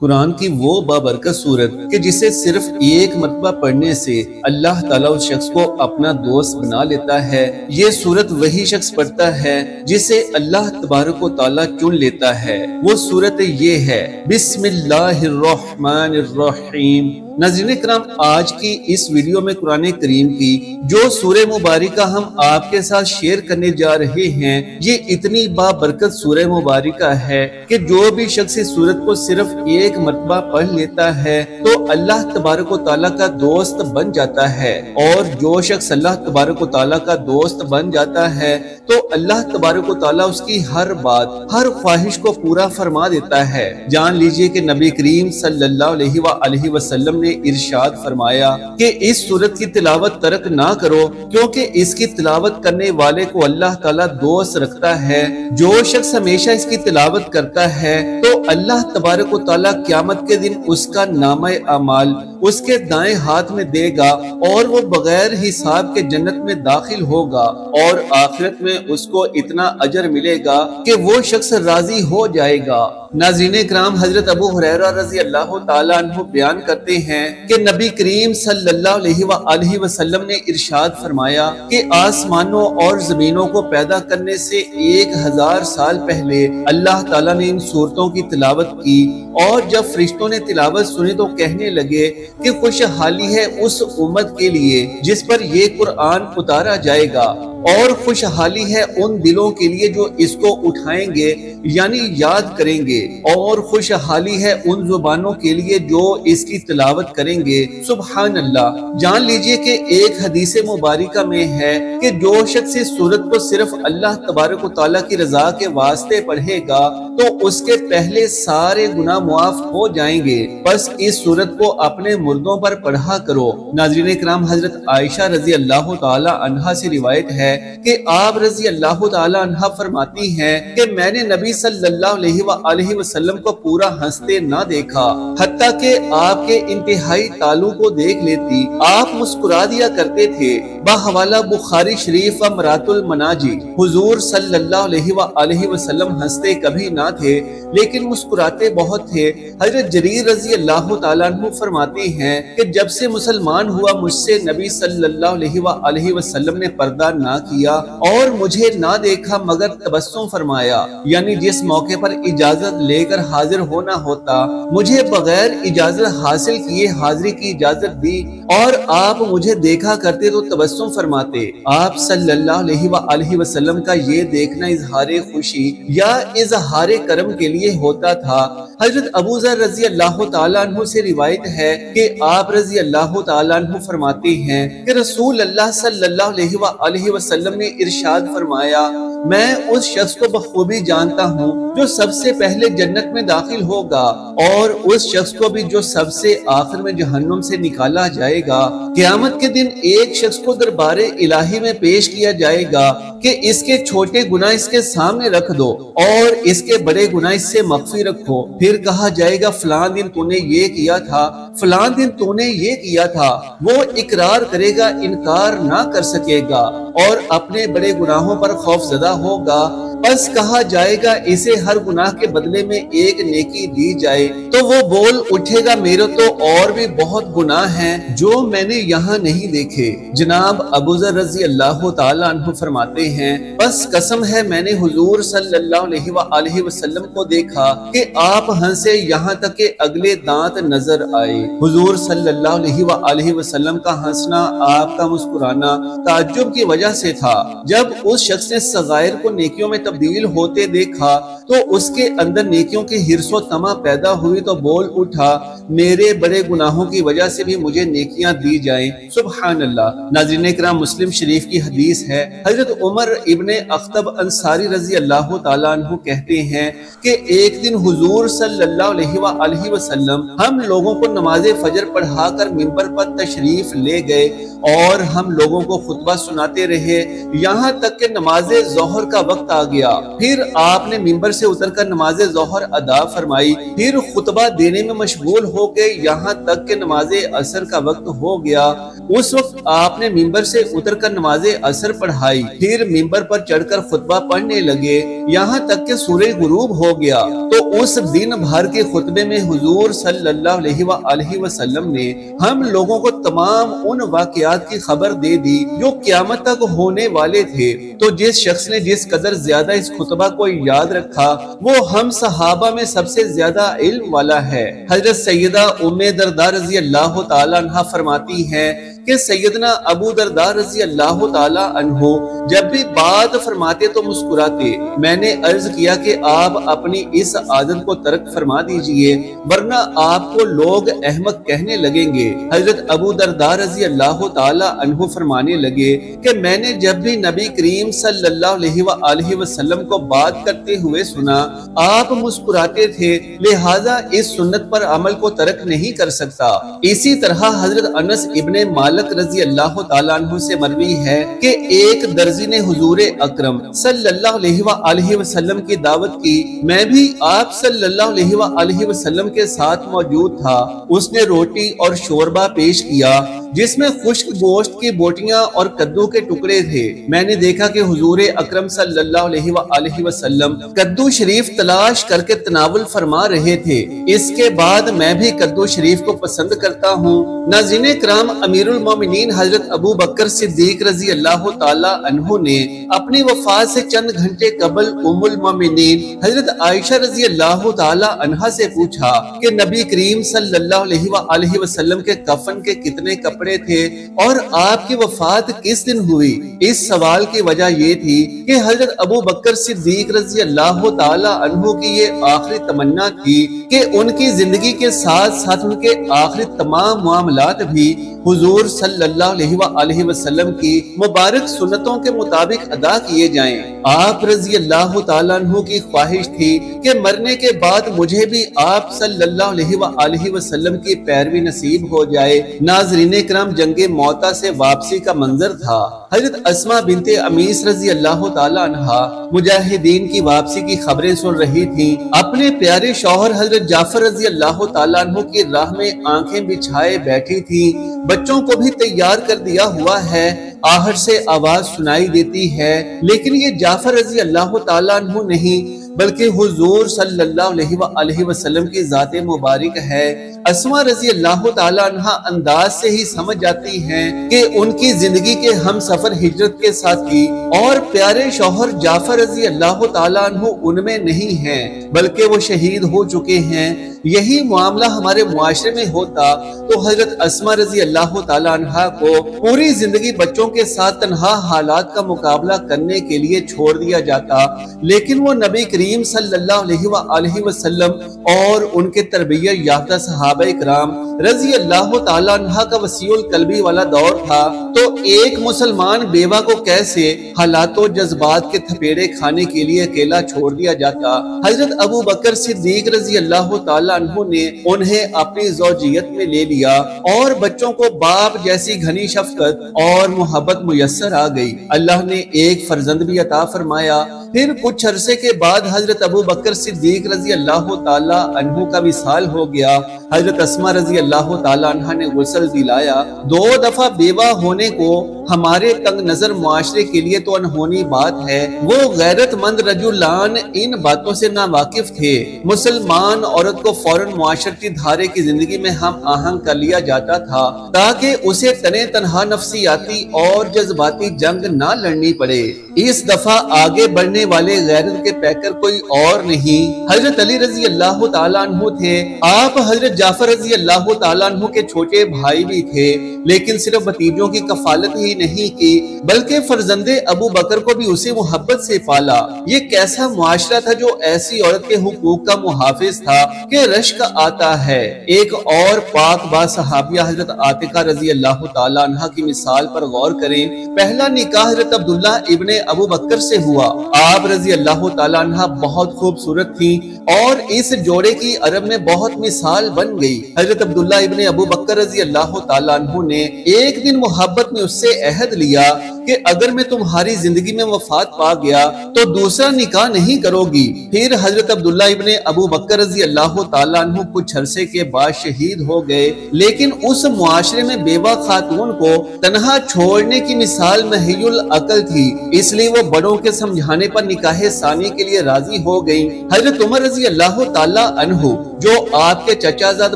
قرآن کی وہ بابرکت صورت کہ جسے صرف ایک مرتبہ پڑھنے سے اللہ تعالیٰ اس شخص کو اپنا دوست بنا لیتا ہے۔ یہ صورت وہی شخص پڑھتا ہے جسے اللہ تبارک و تعالیٰ چن لیتا ہے۔ وہ صورت یہ ہے، بسم اللہ الرحمن الرحیم۔ ناظرین کرام، آج کی اس ویڈیو میں قرآن کریم کی جو سورہ مبارکہ ہم آپ کے ساتھ شیئر کرنے جا رہے ہیں، یہ اتنی بابرکت سورہ مبارکہ ہے کہ جو بھی شخص اس سورت کو صرف ایک مرتبہ پڑھ لیتا ہے تو اللہ تبارک و تعالیٰ کا دوست بن جاتا ہے، اور جو شخص اللہ تبارک و تعالیٰ کا دوست بن جاتا ہے تو اللہ تبارک و تعالیٰ اس کی ہر بات، ہر خواہش کو پورا فرما دیتا ہے۔ جان لیجئے کہ نبی کریم صلی اللہ علیہ وآلہ وسلم نے ارشاد فرمایا کہ اس سورت کی تلاوت ترک نہ کرو، کیونکہ اس کی تلاوت کرنے والے کو اللہ تعالیٰ دوست رکھتا ہے۔ جو شخص ہمیشہ اس کی تلاوت کرتا ہے تو اللہ تبارک و تعالیٰ قیامت کے دن اس کا نامہ اعمال اس کے دائیں ہاتھ میں دے گا، اور وہ بغیر حساب کے جنت میں داخل ہوگا، اور آخرت میں اس کو اتنا اجر ملے گا کہ وہ شخص راضی ہو جائے گا۔ ناظرین کرام، حضرت ابو ہریرہ رضی اللہ تعالیٰ عنہ بیان کرتے ہیں کہ نبی کریم صلی اللہ علیہ وآلہ وسلم نے ارشاد فرمایا کہ آسمانوں اور زمینوں کو پیدا کرنے سے 1000 سال پہلے اللہ تعالیٰ نے ان سورتوں کی تلاوت کی، اور جب فرشتوں نے تلاوت سنی تو کہنے لگے کہ خوشحالی ہے اس امت کے لیے جس پر یہ قرآن اتارا جائے گا، اور خوشحالی ہے ان دلوں کے لیے جو اس کو اٹھائیں گے یعنی یاد کریں گے، اور خوشحالی ہے ان زبانوں کے لیے جو اس کی تلاوت کریں گے۔ سبحان اللہ! جان لیجئے کہ ایک حدیث مبارکہ میں ہے کہ جو شخص اس سورت کو صرف اللہ تبارک و تعالیٰ کی رضا کے واسطے پڑھے گا تو اس کے پہلے سارے گناہ معاف ہو جائیں گے۔ بس اس سورت کو اپنے مردوں پر پڑھا کرو۔ ناظرین کرام، حضرت عائشہ رضی اللہ تعالی عنہا سے روایت ہے کہ آپ رضی اللہ تعالی عنہا فرماتی ہیں کہ میں نے نبی صلی اللہ علیہ وآلہ وسلم کو پورا ہنستے نہ دیکھا، حتیٰ کہ آپ کے انتہائی تالوں کو دیکھ لیتی۔ آپ مسکرا دیا کرتے تھے۔ بحوالہ بخاری شریف و مرات المناجی، حضور صلی اللہ علیہ وآلہ وسلم ہنستے کبھی نہ تھے لیکن مسکراتے بہت تھے۔ حضرت جریر رضی اللہ تعالیٰ عنہ فرماتی ہیں کہ جب سے مسلمان ہوا مجھ سے نبی صلی اللہ علیہ وآلہ وسلم نے پردہ نہ کیا اور مجھے نہ دیکھا مگر تبسم فرمایا، یعنی جس موقع پر اجازت لے کر حاضر ہونا ہوتا مجھے بغیر اجازت حاصل کیے حاضری کی اجازت دی، اور آپ مجھے دیکھا کرتے تو تبسم فرماتے۔ آپ صلی اللہ علیہ وآلہ وسلم کا یہ دیکھنا اظہار خوشی یا اظہار کرم کے لیے ہوتا تھا۔ حضرت ابو ذر رضی اللہ تعالیٰ عنہ سے روایت ہے کہ آپ رضی اللہ تعالیٰ عنہ فرماتے ہیں کہ رسول اللہ صلی اللہ علیہ وآلہ وسلم نے ارشاد فرمایا، میں اس شخص کو بخوبی جانتا ہوں جو سب سے پہلے جنت میں داخل ہوگا، اور اس شخص کو بھی جو سب سے آخر میں جہنم سے نکالا جائے گا۔ قیامت کے دن ایک شخص کو دربار الہی میں پیش کیا جائے گا کہ اس کے چھوٹے گناہ اس کے سامنے رکھ دو اور اس کے بڑے گناہ اس سے مخفی رکھو۔ پھر کہا جائے گا فلاں دن تو نے یہ کیا تھا، فلاں دن تو نے یہ کیا تھا۔ وہ اقرار کرے گا، انکار نہ کر سکے گا، اور اپنے بڑے گناہوں پر خوف زدہ ہوگا۔ بس کہا جائے گا اسے ہر گناہ کے بدلے میں ایک نیکی دی جائے، تو وہ بول اٹھے گا میرے تو اور بھی بہت گناہ ہیں جو میں نے یہاں نہیں دیکھے۔ جناب ابو ذر رضی اللہ تعالیٰ عنہ فرماتے ہیں، بس قسم ہے میں نے حضور صلی اللہ علیہ وآلہ وسلم کو دیکھا کہ آپ ہنسے یہاں تک کہ اگلے دانت نظر آئے۔ حضور صلی اللہ علیہ وآلہ وسلم کا ہنسنا، آپ کا مسکرانا تعجب کی وجہ سے تھا۔ جب اس شخص نے صغائر کو نیکیوں میں تبدیل ہوتے دیکھا تو اس کے اندر نیکیوں کی حرص و طمع پیدا ہوئی تو بول اٹھا، میرے بڑے گناہوں کی وجہ سے بھی مجھے نیکیاں دی جائیں۔ سبحان اللہ! ناظرین کرام، مسلم شریف کی حدیث ہے، حضرت عمر ابن اخطب انصاری رضی اللہ تعالیٰ عنہ کہتے ہیں کہ ایک دن حضور صلی اللہ علیہ وآلہ وسلم ہم لوگوں کو نماز فجر پڑھا کر منبر پر تشریف لے گئے، اور ہم لوگوں کو خطبہ سناتے رہے یہاں تک کہ نماز ظہر کا وقت آ گیا۔ گیا۔ پھر آپ نے ممبر سے اتر کر نماز ظہر ادا فرمائی، پھر خطبہ دینے میں مشغول ہو کے یہاں تک کہ نماز عصر کا وقت ہو گیا۔ اس وقت آپ نے ممبر سے اتر کر نماز عصر پڑھائی، پھر ممبر پر چڑھ کر خطبہ پڑھنے لگے یہاں تک کہ سورج غروب ہو گیا۔ تو اس دن بھر کے خطبے میں حضور صلی اللہ علیہ وآلہ وسلم نے ہم لوگوں کو تمام ان واقعات کی خبر دے دی جو قیامت تک ہونے والے تھے۔ تو جس شخص نے جس قدر زیادہ اس خطبہ کو یاد رکھا وہ ہم صحابہ میں سب سے زیادہ علم والا ہے۔ حضرت سیدہ ام درداء رضی اللہ تعالی عنہ فرماتی ہیں کہ سیدنا ابو درداء رضی اللہ تعالی عنہ جب بھی بات فرماتے تو مسکراتے۔ میں نے عرض کیا کہ آپ اپنی اس عادت کو ترک فرما دیجئے ورنہ آپ کو لوگ احمق کہنے لگیں گے۔ حضرت ابو درداء رضی اللہ تعالی عنہ فرمانے لگے کہ میں نے جب بھی نبی کریم صلی اللہ علیہ وآلہ وسلم کو بات کرتے ہوئے سنا آپ مسکراتے تھے، لہذا اس سنت پر عمل کو ترک نہیں کر سکتا۔ اسی طرح حضرت انس ابن مالک رضی اللہ تعالیٰ عنہ سے مروی ہے کہ ایک درزی نے حضور اکرم صلی اللہ علیہ وآلہ وسلم کی دعوت کی، میں بھی آپ صلی اللہ علیہ وآلہ وسلم کے ساتھ موجود تھا۔ اس نے روٹی اور شوربہ پیش کیا جس میں خشک گوشت کی بوٹیاں اور کدو کے ٹکڑے تھے۔ میں نے دیکھا کہ حضور اکرم صلی اللہ علیہ وآلہ وسلم کدو شریف تلاش کر کے تناول فرما رہے تھے۔ اس کے بعد میں بھی کدو شریف کو پسند کرتا ہوں۔ ناظرین کرام، امیر المومنین حضرت ابو بکر صدیق رضی اللہ تعالی عنہ نے اپنی وفات سے چند گھنٹے قبل ام المومنین حضرت عائشہ رضی اللہ تعالی عنہ سے پوچھا کہ نبی کریم صلی اللہ علیہ وآلہ وسلم کے کفن کے کتنے کپڑے تھے اور آپ کی وفات کس دن ہوئی؟ اس سوال کی وجہ یہ تھی کہ حضرت ابو بکر صدیق رضی اللہ تعالی عنہ کی یہ آخری تمنا تھی کہ ان کی زندگی کے ساتھ ساتھ ان کے آخری تمام معاملات بھی حضور صلی اللہ علیہ وآلہ وسلم کی مبارک سنتوں کے مطابق ادا کیے جائیں۔ آپ رضی اللہ تعالیٰ عنہ کی خواہش تھی کہ مرنے کے بعد مجھے بھی آپ صلی اللہ علیہ وآلہ وسلم کی پیروی نصیب ہو جائے۔ ناظرین کرام، جنگ موتا سے واپسی کا منظر تھا۔ حضرت اسماء بنت امیس رضی اللہ تعالیٰ عنہ مجاہدین کی واپسی کی خبریں سن رہی تھیں۔ اپنے پیارے شوہر حضرت جعفر رضی اللہ تعالیٰ عنہ کی راہ میں آنکھیں بچھائے بیٹھی تھی۔ بچوں کو بھی تیار کر دیا ہوا ہے، آہٹ سے آواز سنائی دیتی ہے، لیکن یہ جعفر رضی اللہ تعالیٰ عنہ نہیں بلکہ حضور صلی اللہ علیہ وآلہ وسلم کی ذات مبارک ہے۔ اسماء رضی اللہ تعالیٰ عنہ انداز سے ہی سمجھ جاتی ہیں کہ ان کی زندگی کے ہم سفر ہجرت کے ساتھ کی اور پیارے شوہر جعفر رضی اللہ تعالیٰ عنہ ان میں نہیں ہیں بلکہ وہ شہید ہو چکے ہیں۔ یہی معاملہ ہمارے معاشرے میں ہوتا تو حضرت اسماء رضی اللہ تعالیٰ عنہ کو پوری زندگی بچوں کے ساتھ تنہا حالات کا مقابلہ کرنے کے لیے چھوڑ دیا جاتا، لیکن وہ نبی کریم صلی اللہ علیہ وآلہ وسلم اور ان کے تربیت یافتہ صحابہ کرام رضی اللہ تعالیٰ عنہ کا وسیع القلبی والا دور تھا، تو ایک مسلمان بیوہ کو کیسے حالات و جذبات کے تھپیڑے کھانے کے لیے اکیلا چھوڑ دیا جاتا؟ حضرت ابو بکر صدیق رضی اللہ تعالیٰ عنہ نے انہیں اپنی زوجیت میں لے لیا اور بچوں کو باپ جیسی گھنی شفقت اور محبت میسر آ گئی۔ اللہ نے ایک فرزند بھی عطا فرمایا۔ پھر کچھ عرصے کے بعد حضرت ابو بکر صدیق رضی اللہ تعالیٰ عنہ کا وصال ہو گیا۔ حضرت اسماء رضی اللہ تعالیٰ عنہ نے غسل دلایا۔ 2 دفعہ بیوہ ہونے کو ہمارے تنگ نظر معاشرے کے لیے تو انہونی بات ہے، وہ غیرت مند رجلان ان باتوں سے ناواقف تھے۔ مسلمان عورت کو فوراً معاشرتی دھارے کی زندگی میں ہم آہنگ کر لیا جاتا تھا تاکہ اسے تنے تنہا نفسیاتی اور جذباتی جنگ نہ لڑنی پڑے۔ اس دفعہ آگے بڑھنے والے غیرت کے پیکر کوئی اور نہیں حضرت علی رضی اللہ تعالیٰ عنہ تھے۔ آپ حضرت جعفر رضی اللہ تعالیٰ عنہ کے چھوٹے بھائی بھی تھے، لیکن صرف بھتیجوں کی کفالت ہی نہیں کی بلکہ فرزند ابو بکر کو بھی اسی محبت سے پالا۔ یہ کیسا معاشرہ تھا جو ایسی عورت کے حقوق کا محافظ تھا کہ رشک آتا ہے۔ ایک اور پاک با صحابیہ حضرت عاتقہ رضی اللہ تعالیٰ عنہ کی مثال پر غور کریں۔ پہلا نکاح حضرت عبداللہ ابن ابو بکر سے ہوا۔ آپ رضی اللہ تعالیٰ عنہ بہت خوبصورت تھی اور اس جوڑے کی عرب میں بہت مثال بن گئی۔ حضرت عبداللہ ابن ابو بکر رضی اللہ تعالیٰ عنہ نے ایک دن محبت میں اس سے عہد لیا کہ اگر میں تمہاری زندگی میں وفات پا گیا تو دوسرا نکاح نہیں کرو گی۔ پھر حضرت عبداللہ ابن ابو بکر رضی اللہ تعالیٰ عنہ کچھ عرصے کے بعد شہید ہو گئے، لیکن اس معاشرے میں بیوہ خاتون کو تنہا چھوڑنے کی مثال محی العقل تھی، اس لیے وہ بڑوں کے سمجھانے پر نکاح ثانی کے لیے راضی ہو گئیں۔ حضرت عمر رضی اللہ تعالیٰ عنہ جو آپ کے چچا زاد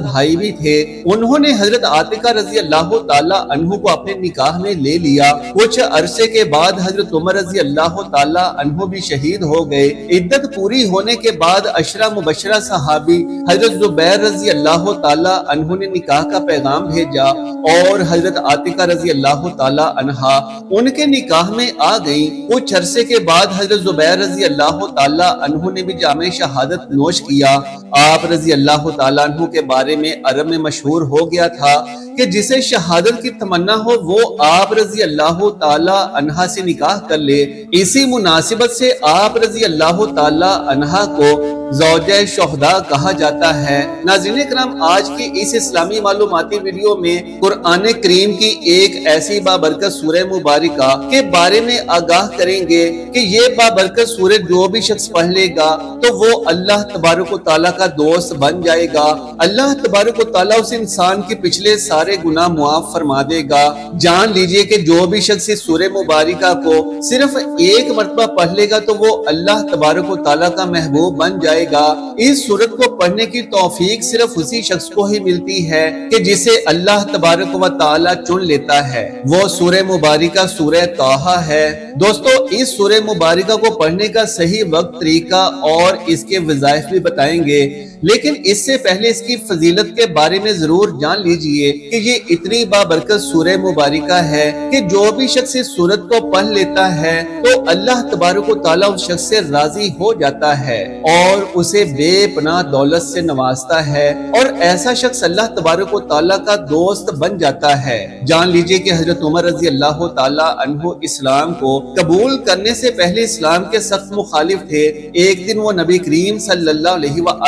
بھائی بھی تھے، انہوں نے حضرت عاتقہ رضی اللہ تعالیٰ عنہ کو اپنے نکاح میں لے لیا۔ کچھ عرصے کے بعد حضرت عمر رضی اللہ تعالیٰ عنہ بھی شہید ہو گئے۔ عدت پوری ہونے کے بعد عشرہ مبشرہ صحابی حضرت زبیر رضی اللہ تعالیٰ عنہ نے نکاح کا پیغام بھیجا اور حضرت عاتقہ رضی اللہ تعالیٰ عنہا ان کے نکاح میں آ گئیں۔ کچھ عرصے کے بعد حضرت زبیر رضی اللہ تعالیٰ عنہ نے بھی جامع شہادت نوش کیا۔ آپ رضی اللہ تعالیٰ عنہ کے بارے میں عرب میں مشہور ہو گیا تھا کہ جسے شہادت کی تمنا ہو وہ آپ رضی اللہ تعالیٰ عنہ سے نکاح کر لے۔ اسی مناسبت سے آپ رضی اللہ تعالیٰ عنہ کو زوجہ شہداء کہا جاتا ہے۔ ناظرین کرام، آج کی اس اسلامی معلوماتی ویڈیو میں قرآن کریم کی ایک ایسی بابرکت سورہ مبارکہ کے بارے میں آگاہ کریں گے کہ یہ بابرکت سورہ جو بھی شخص پڑھ لے گا تو وہ اللہ تبارک و تعالیٰ کا دوست بن جائے گا۔ اللہ تبارک و تعالیٰ اس انسان کے پچھلے سارے گناہ معاف فرما دے گا۔ جان لیجئے کہ جو بھی شخص اس سورہ مبارکہ کو صرف ایک مرتبہ پڑھ لے گا تو وہ اللہ تبارک و تعالیٰ کا محبوب بن جائے گا۔ اس سورت کو پڑھنے کی توفیق صرف اسی شخص کو ہی ملتی ہے کہ جسے اللہ تبارک و تعالیٰ چن لیتا ہے۔ وہ سورہ مبارکہ سورہ طٰہٰ ہے۔ دوستو، اس سورہ مبارکہ کو پڑھنے کا صحیح وقت، طریقہ اور اس کے وظائف بھی بتائیں گے، لیکن اس سے پہلے اس کی فضیلت کے بارے میں ضرور جان لیجئے کہ یہ اتنی بابرکت سورہ مبارکہ ہے کہ جو بھی شخص اس سورت کو پڑھ لیتا ہے تو اللہ تبارک و تعالیٰ اس شخص سے راضی ہو جاتا ہے اور اسے بے پناہ دولت سے نوازتا ہے، اور ایسا شخص اللہ تبارک و تعالیٰ کا دوست بن جاتا ہے۔ جان لیجئے کہ حضرت عمر رضی اللہ تعالیٰ عنہ اسلام کو قبول کرنے سے پہلے اسلام کے سخت مخالف تھے۔ ایک دن وہ نبی کریم صلی اللہ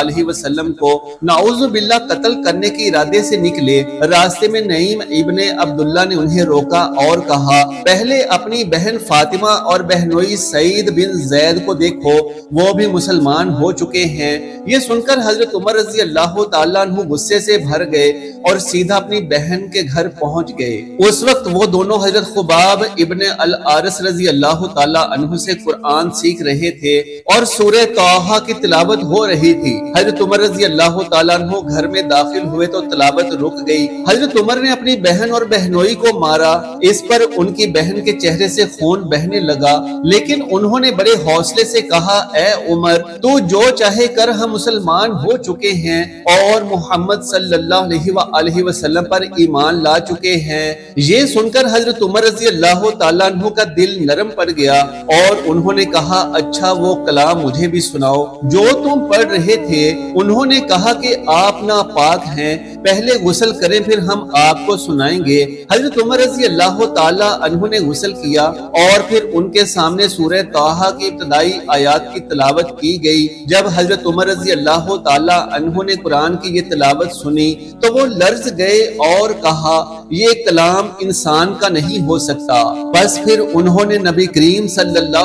علیہ وسلم کو نعوذ باللہ قتل کرنے کے ارادے سے نکلے۔ راستے میں نعیم ابن عبداللہ نے انہیں روکا اور کہا، پہلے اپنی بہن فاطمہ اور بہنوئی سعید بن زید کو دیکھو، وہ بھی مسلمان ہو چکے ہیں۔ یہ سن کر حضرت عمر رضی اللہ تعالیٰ عنہ غصے سے بھر گئے اور سیدھا اپنی بہن کے گھر پہنچ گئے۔ اس وقت وہ دونوں حضرت خباب ابن العارث رضی اللہ تعالیٰ عنہ سے قرآن سیکھ رہے تھے اور سورہ طٰہٰ کی تلاوت ہو رہی تھی۔ حضرت عمر رضی اللہ تعالیٰ عنہ گھر میں داخل ہوئے تو تلاوت رک گئی۔ حضرت عمر نے اپنی بہن اور بہنوئی کو مارا۔ اس پر ان کی بہن کے چہرے سے خون بہنے لگا، لیکن انہوں نے بڑے حوصلے سے کہا، اے عمر، تو جو چاہے کر، ہم مسلمان ہو چکے ہیں اور محمد صلی اللہ علیہ وسلم پر ایمان لا چکے ہیں۔ یہ سن کر حضرت عمر رضی اللہ تعالیٰ عنہ کا دل نرم پڑ گیا اور انہوں نے کہا، اچھا وہ کلام مجھے بھی سناؤ جو تم پڑھ رہے تھے۔ انہوں نے کہا کہ آپ ناپاک ہیں، پہلے غسل کریں پھر ہم آپ کو سنائیں گے۔ حضرت عمر رضی اللہ تعالیٰ عنہ نے غسل کیا اور پھر ان کے سامنے سورہ طٰہٰ کی ابتدائی آیات کی تلاوت کی گئی۔ جب حضرت عمر رضی اللہ تعالیٰ عنہ نے قرآن کی یہ تلاوت سنی تو وہ لرز گئے اور کہا، یہ کلام انسان کا نہیں ہو سکتا۔ بس پھر انہوں نے نبی کریم صلی اللہ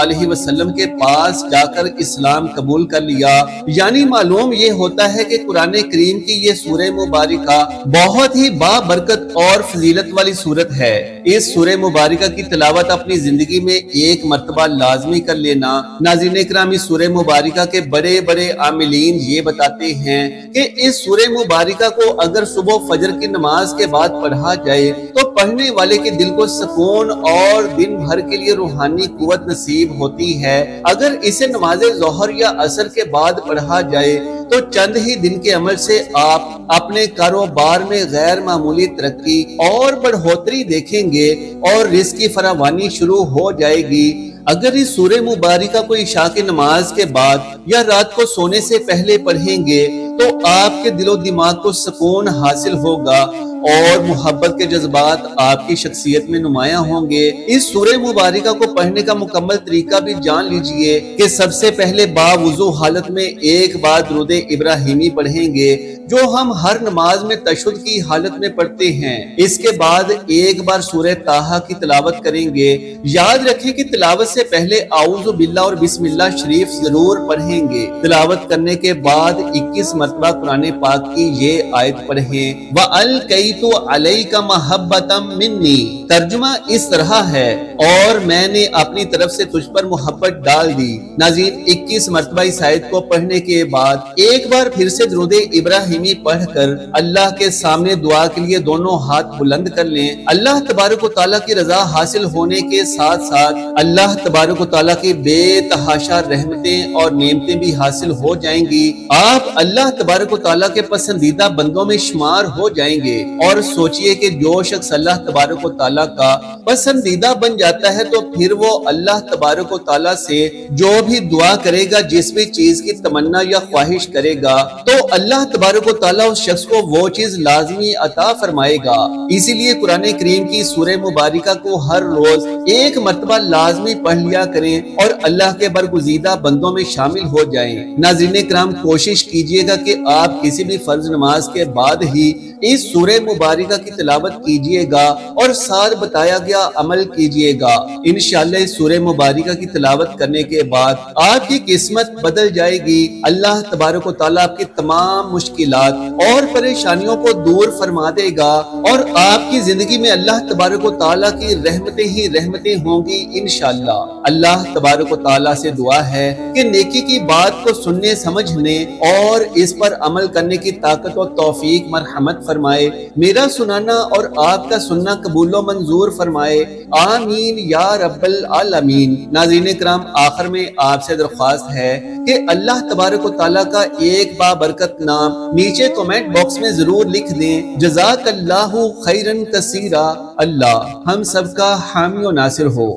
علیہ وسلم کے پاس جا کر اسلام قبول کر لیا۔ یعنی معلوم یہ ہوتا ہے کہ قرآن کریم کی یہ سورہ مبارکہ بہت ہی بابرکت اور فضیلت والی سورت ہے۔ اس سورہ مبارکہ کی تلاوت اپنی زندگی میں ایک مرتبہ لازمی کر لینا۔ ناظرین اکرام، اس سورہ مبارکہ کے بڑے بڑے عاملین یہ بتاتے ہیں کہ اس سورہ مبارکہ کو اگر صبح فجر کی نماز کے بعد پڑھا جائے تو پڑھنے والے کے دل کو سکون اور دن بھر کے لیے روحانی قوت نصیب ہوتی ہے۔ اگر اسے نماز ظہر یا عصر کے بعد پڑھا جائے تو چند ہی دن کے عمل سے آپ اپنے کاروبار میں غیر معمولی ترقی اور بڑھوتری دیکھیں گے اور رزق کی فراوانی شروع ہو جائے گی۔ اگر اس سورہ مبارکہ کو عشاء کی نماز کے بعد یا رات کو سونے سے پہلے پڑھیں گے تو آپ کے دل و دماغ کو سکون حاصل ہوگا اور محبت کے جذبات آپ کی شخصیت میں نمایاں ہوں گے۔ اس سورہ مبارکہ کو پڑھنے کا مکمل طریقہ بھی جان لیجئے کہ سب سے پہلے باوضو حالت میں ایک بار درود ابراہیمی پڑھیں گے جو ہم ہر نماز میں تشہد کی حالت میں پڑھتے ہیں۔ اس کے بعد ایک بار سورہ طٰہٰ کی تلاوت کریں گے۔ یاد رکھیں کہ تلاوت سے پہلے اعوذ باللہ اور بسم اللہ شریف ضرور پڑھیں گے۔ تلاوت کرنے کے بعد 21 مرتبہ قرآن پاک کی یہ آیت پڑھیں وَأَلْقَيْتُ عَلَيْكَ مَحَبَّةً مِّنِّي۔ ترجمہ اس طرح ہے اور میں نے اپنی طرف سے تجھ پر محبت ڈال دی۔ ناظرین 21 مرتبہ اس آیت کو پڑھنے کے بعد ایک بار پھر سے درود ابراہیمی پڑھ کر اللہ کے سامنے دعا کے لیے دونوں ہاتھ بلند کر لیں۔ اللہ تبارک و تعالیٰ کی رضا حاصل ہونے کے ساتھ ساتھ اللہ تبارک و تعالیٰ کی بے تحاشا رحمتیں اور نعمتیں بھی حاصل ہو جائیں گی۔ آپ اللہ تبارک و تعالیٰ کے پسندیدہ بندوں میں شمار ہو جائیں گے۔ اور سوچئے کہ جو شخص اللہ تبارک و تعالیٰ کا پسندیدہ بن جاتا ہے تو پھر وہ اللہ تبارک و تعالیٰ سے جو بھی دعا کرے گا، جس بھی چیز کی تمنا یا خواہش کرے گا، تو اللہ تبارک و تعالیٰ اس شخص کو وہ چیز لازمی عطا فرمائے گا۔ اسی لیے قرآن کریم کی سورہ مبارکہ کو ہر روز ایک مرتبہ لازمی پڑھ لیا کریں اور اللہ کے برگزیدہ بندوں میں شامل ہو جائیں۔ ناظرین کرام کوشش کیجئے گا کہ آپ کسی بھی فرض نماز کے بعد ہی اس سورہ مبارکہ کی تلاوت کیجئے گا اور ساتھ بتایا گیا عمل کیجئے گا۔ انشاءاللہ اس سورہ مبارکہ کی تلاوت کرنے کے بعد آپ کی قسمت بدل جائے گی۔ اللہ تبارک و تعالیٰ آپ کی تمام مشکلات اور پریشانیوں کو دور فرما دے گا اور آپ کی زندگی میں اللہ تبارک و تعالیٰ کی رحمتیں ہی رحمتیں ہوں گی انشاءاللہ۔ اللہ تبارک و تعالیٰ سے دعا ہے کہ نیکی کی بات کو سننے سمجھنے اور اس پر عمل کرنے کی طاقت و توفیق مرحمت فرمائے۔ میرا سنانا اور آپ کا سننا قبول و منظور فرمائے، آمین یا رب العالمین۔ ناظرین کرام آخر میں آپ سے درخواست ہے کہ اللہ تبارک و تعالیٰ کا ایک بابرکت نام نیچے کمنٹ باکس میں ضرور لکھ دیں۔ جزاک اللہ خیرن کثیرا۔ اللہ ہم سب کا حامی و ناصر ہو۔